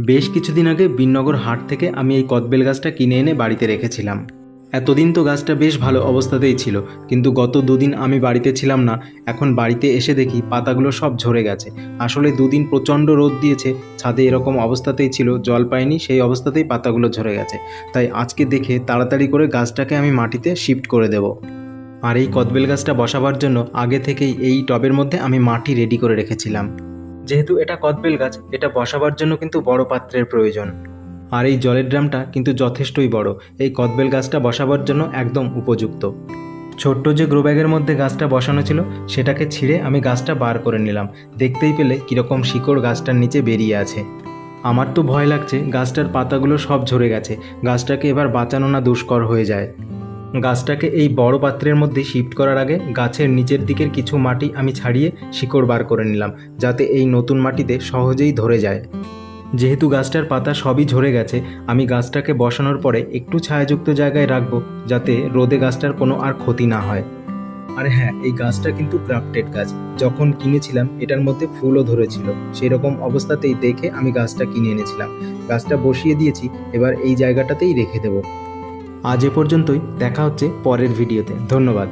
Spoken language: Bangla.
বেশ কিছুদিন আগে বিননগর হাট থেকে আমি এই কদবেল গাছটা কিনে এনে বাড়িতে রেখেছিলাম। এতদিন তো গাছটা বেশ ভালো অবস্থাতেই ছিল, কিন্তু গত দুদিন আমি বাড়িতে ছিলাম না। এখন বাড়িতে এসে দেখি পাতাগুলো সব ঝরে গেছে। আসলে দুদিন প্রচণ্ড রোদ দিয়েছে, ছাদে এরকম অবস্থাতেই ছিল, জল পায়নি, সেই অবস্থাতেই পাতাগুলো ঝরে গেছে। তাই আজকে দেখে তাড়াতাড়ি করে গাছটাকে আমি মাটিতে শিফট করে দেব। আর এই কদবেল গাছটা বসাবার জন্য আগে থেকেই এই টবের মধ্যে আমি মাটি রেডি করে রেখেছিলাম। যেহেতু এটা কদবেল গাছ, এটা বসাবার জন্য কিন্তু বড় পাত্রের প্রয়োজন। আর এই জলের ড্রামটা কিন্তু যথেষ্টই বড়, এই কদবেল গাছটা বসাবার জন্য একদম উপযুক্ত। ছোট্ট যে গ্রো ব্যাগের মধ্যে গাছটা বসানো ছিল সেটাকে ছিঁড়ে আমি গাছটা বার করে নিলাম। দেখতেই পেলে কীরকম শিকড় গাছটার নিচে বেরিয়ে আছে। আমার তো ভয় লাগছে, গাছটার পাতাগুলো সব ঝরে গেছে, গাছটাকে এবার বাঁচানো না দুষ্কর হয়ে যায়। গাছটাকে এই বড় পাত্রের মধ্যে শিফট করার আগে গাছের নিচের দিকের কিছু মাটি আমি ছাড়িয়ে শিকড় বার করে নিলাম, যাতে এই নতুন মাটিতে সহজেই ধরে যায়। যেহেতু গাছটার পাতা সবই ঝরে গেছে, আমি গাছটাকে বসানোর পরে একটু ছায়াযুক্ত জায়গায় রাখবো, যাতে রোদে গাছটার কোনো আর ক্ষতি না হয়। আর হ্যাঁ, এই গাছটা কিন্তু গ্রাফটেড গাছ। যখন কিনেছিলাম এটার মধ্যে ফুলও ধরেছিল, সেই রকম অবস্থাতেই দেখে আমি গাছটা কিনে এনেছিলাম। গাছটা বসিয়ে দিয়েছি, এবার এই জায়গাটাতেই রেখে দেব। আজ এ পর্যন্তই, দেখা হচ্ছে পরের ভিডিওতে। ধন্যবাদ।